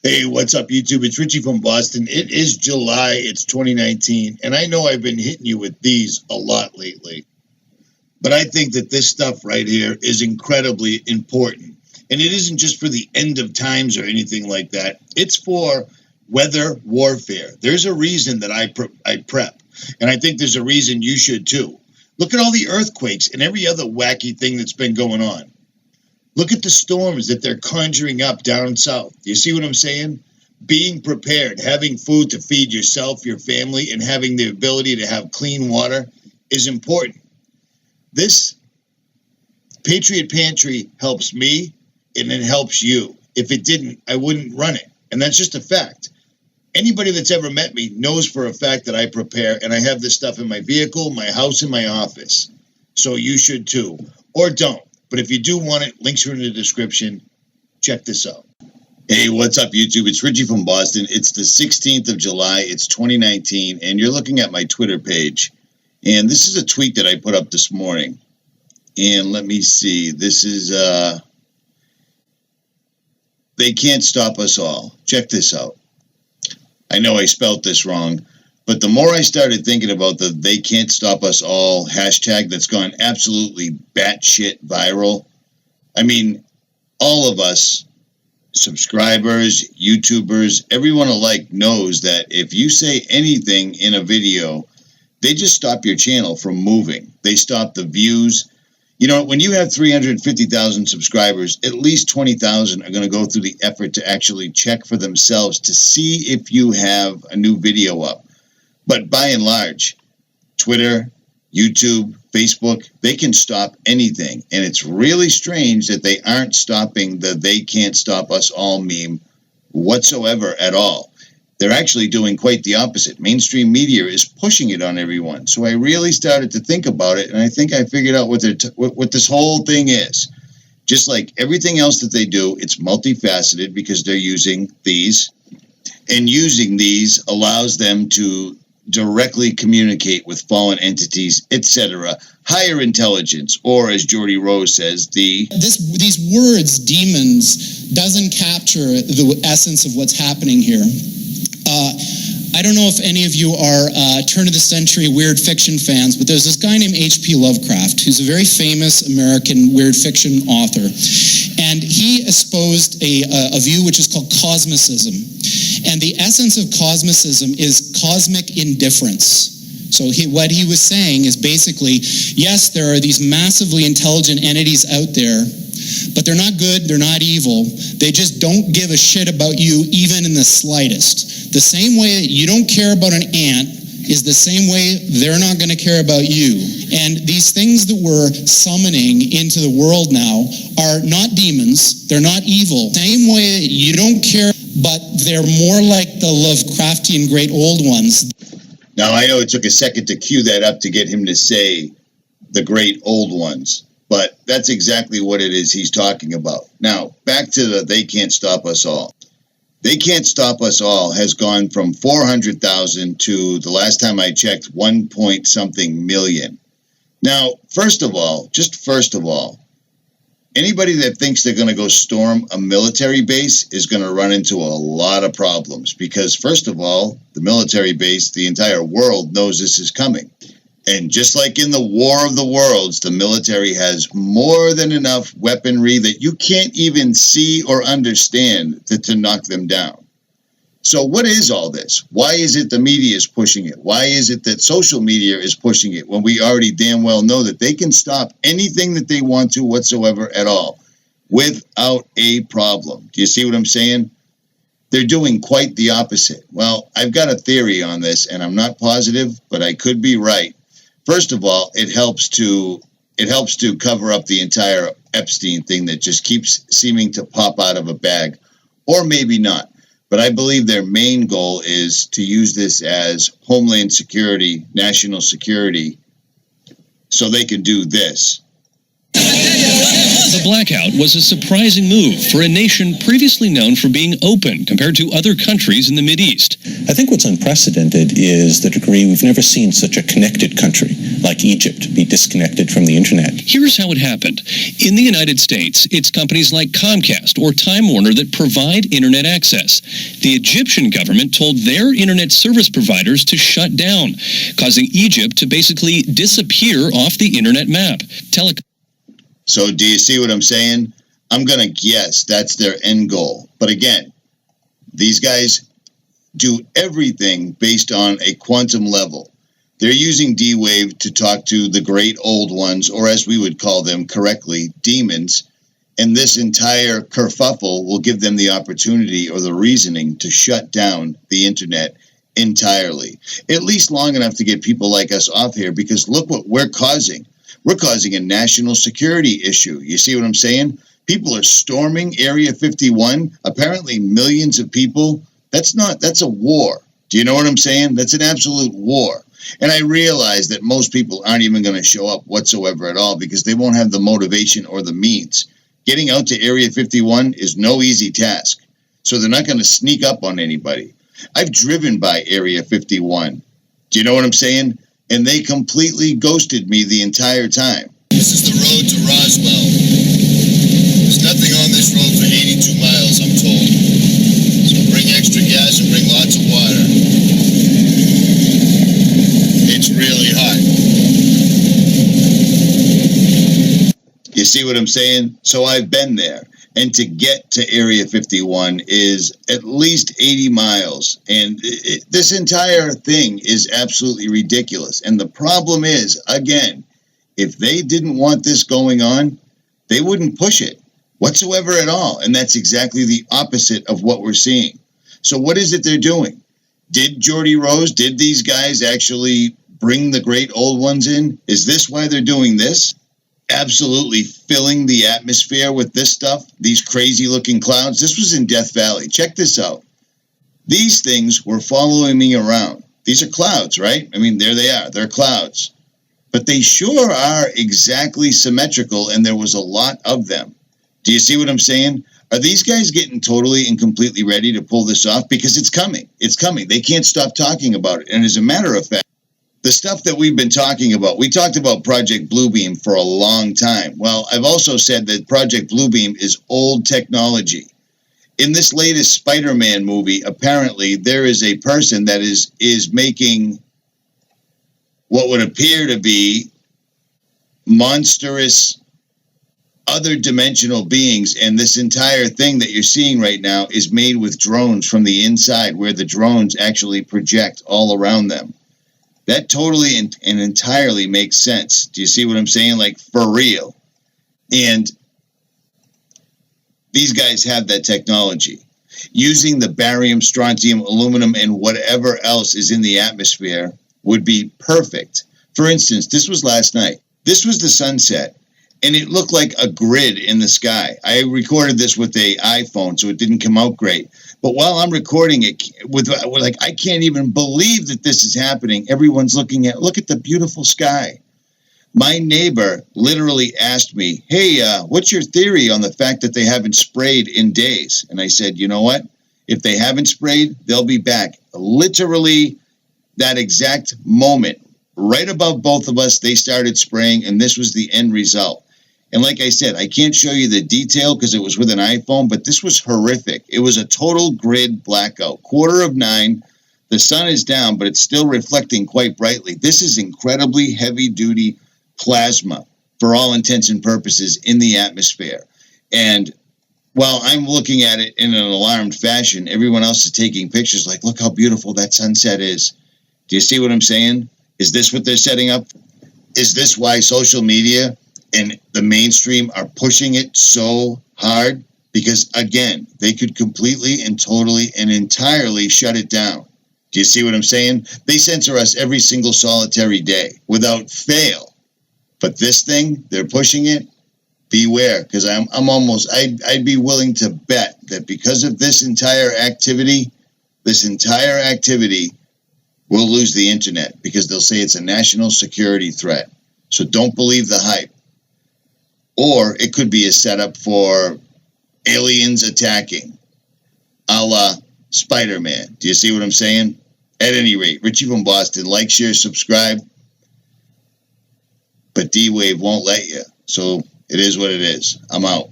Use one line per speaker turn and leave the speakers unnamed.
Hey, what's up, YouTube? It's Richie from Boston. It is July. It's 2019, and I know I've been hitting you with these a lot lately, but I think that this stuff right here is incredibly important, and it isn't just for the end of times or anything like that. It's for weather warfare. There's a reason that I prep, and I think there's a reason you should too. Look at all the earthquakes and every other wacky thing that's been going on. Look at the storms that they're conjuring up down south. You see what I'm saying? Being prepared, having food to feed yourself, your family, and having the ability to have clean water is important. This Patriot Pantry helps me, and it helps you. If it didn't, I wouldn't run it. And that's just a fact. Anybody that's ever met me knows for a fact that I prepare, and I have this stuff in my vehicle, my house, and my office. So you should too. Or don't. But if you do want it, links are in the description. Check this out. Hey, what's up, YouTube? It's Richie from Boston. It's the 16th of July. It's 2019, and you're looking at my Twitter page. And this is a tweet that I put up this morning. And let me see. This is, they can't stop us all. Check this out. I know I spelled this wrong. But the more I started thinking about the "they can't stop us all" hashtag that's gone absolutely batshit viral, I mean, all of us, subscribers, YouTubers, everyone alike knows that if you say anything in a video, they just stop your channel from moving. They stop the views. You know, when you have 350,000 subscribers, at least 20,000 are going to go through the effort to actually check for themselves to see if you have a new video up. But by and large, Twitter, YouTube, Facebook, they can stop anything. And it's really strange that they aren't stopping the "they can't stop us all" meme whatsoever at all. They're actually doing quite the opposite. Mainstream media is pushing it on everyone. So I really started to think about it, and I think I figured out what this whole thing is. Just like everything else that they do, it's multifaceted because they're using these. And using these allows them to directly communicate with fallen entities, etc., higher intelligence, or as Jordy Rose says,
these words, demons, doesn't capture the essence of what's happening here. I don't know if any of you are turn-of-the-century weird fiction fans, but there's this guy named H.P. Lovecraft, who's a very famous American weird fiction author, and he espoused a view which is called cosmicism. And the essence of cosmicism is cosmic indifference. So what he was saying is basically, yes, there are these massively intelligent entities out there, but they're not good, they're not evil. They just don't give a shit about you even in the slightest. The same way that you don't care about an ant is the same way they're not going to care about you. And these things that we're summoning into the world now are not demons, they're not evil. Same way that you don't care, but they're more like the Lovecraftian great old ones.
Now, I know it took a second to cue that up to get him to say the great old ones, but that's exactly what it is he's talking about. Now, back to the "they can't stop us all." "They can't stop us all" has gone from 400,000 to, the last time I checked, 1 point something million. Now, first of all, anybody that thinks they're going to go storm a military base is going to run into a lot of problems because, first of all, the military base, the entire world knows this is coming. And just like in the War of the Worlds, the military has more than enough weaponry that you can't even see or understand to knock them down. So what is all this? Why is it the media is pushing it? Why is it that social media is pushing it when we already damn well know that they can stop anything that they want to whatsoever at all without a problem? Do you see what I'm saying? They're doing quite the opposite. Well, I've got a theory on this, and I'm not positive, but I could be right. First of all, it helps to cover up the entire Epstein thing that just keeps seeming to pop out of a bag, or maybe not. But I believe their main goal is to use this as homeland security, national security, so they can do this.
The blackout was a surprising move for a nation previously known for being open compared to other countries in the Mideast.
I think what's unprecedented is the degree we've never seen such a connected country like Egypt be disconnected from the internet.
Here's how it happened. In the United States, it's companies like Comcast or Time Warner that provide internet access. The Egyptian government told their internet service providers to shut down, causing Egypt to basically disappear off the internet map.
So do you see what I'm saying? I'm going to guess that's their end goal. But again, these guys do everything based on a quantum level. They're using D-Wave to talk to the great old ones, or as we would call them correctly, demons. And this entire kerfuffle will give them the opportunity or the reasoning to shut down the internet entirely. At least long enough to get people like us off here, because look what we're causing. We're causing a national security issue. You see what I'm saying? People are storming Area 51. Apparently millions of people. That's a war. Do you know what I'm saying? That's an absolute war. And I realize that most people aren't even going to show up whatsoever at all because they won't have the motivation or the means. Getting out to Area 51 is no easy task. So they're not going to sneak up on anybody. I've driven by Area 51. Do you know what I'm saying? And they completely ghosted me the entire time.
This is the road to Roswell. There's nothing on this road for 82 miles, I'm told. So bring extra gas and bring lots of water. It's really hot.
You see what I'm saying? So I've been there. And to get to Area 51 is at least 80 miles. And this entire thing is absolutely ridiculous. And the problem is, again, if they didn't want this going on, they wouldn't push it whatsoever at all. And that's exactly the opposite of what we're seeing. So what is it they're doing? Did Geordie Rose, did these guys actually bring the great old ones in? Is this why they're doing this? Absolutely filling the atmosphere with this stuff, these crazy looking clouds. This was in Death Valley. Check this out. These things were following me around. These are clouds, right? I mean, there they are. They're clouds. But they sure are exactly symmetrical, and there was a lot of them. Do you see what I'm saying? Are these guys getting totally and completely ready to pull this off? Because it's coming. It's coming. They can't stop talking about it. And as a matter of fact, the stuff that we've been talking about, we talked about Project Bluebeam for a long time. Well, I've also said that Project Bluebeam is old technology. In this latest Spider-Man movie, apparently there is a person that is making what would appear to be monstrous other dimensional beings, and this entire thing that you're seeing right now is made with drones from the inside, where the drones actually project all around them. That totally and entirely makes sense. Do you see what I'm saying? Like, for real. And these guys have that technology. Using the barium, strontium, aluminum, and whatever else is in the atmosphere would be perfect. For instance, this was last night. This was the sunset, and it looked like a grid in the sky. I recorded this with an iPhone, so it didn't come out great. But while I'm recording it, I can't even believe that this is happening. Everyone's look at the beautiful sky. My neighbor literally asked me, hey, what's your theory on the fact that they haven't sprayed in days? And I said, you know what? If they haven't sprayed, they'll be back. Literally that exact moment, right above both of us, they started spraying, and this was the end result. And like I said, I can't show you the detail because it was with an iPhone, but this was horrific. It was a total grid blackout. 9:15, the sun is down, but it's still reflecting quite brightly. This is incredibly heavy-duty plasma, for all intents and purposes, in the atmosphere. And while I'm looking at it in an alarmed fashion, everyone else is taking pictures like, look how beautiful that sunset is. Do you see what I'm saying? Is this what they're setting up? Is this why social media and the mainstream are pushing it so hard? Because, again, they could completely and totally and entirely shut it down. Do you see what I'm saying? They censor us every single solitary day without fail. But this thing, they're pushing it. Beware, because I'd be willing to bet that because of this entire activity, we'll lose the internet because they'll say it's a national security threat. So don't believe the hype. Or it could be a setup for aliens attacking, a la Spider-Man. Do you see what I'm saying? At any rate, Richie from Boston, like, share, subscribe. But D-Wave won't let you. So it is what it is. I'm out.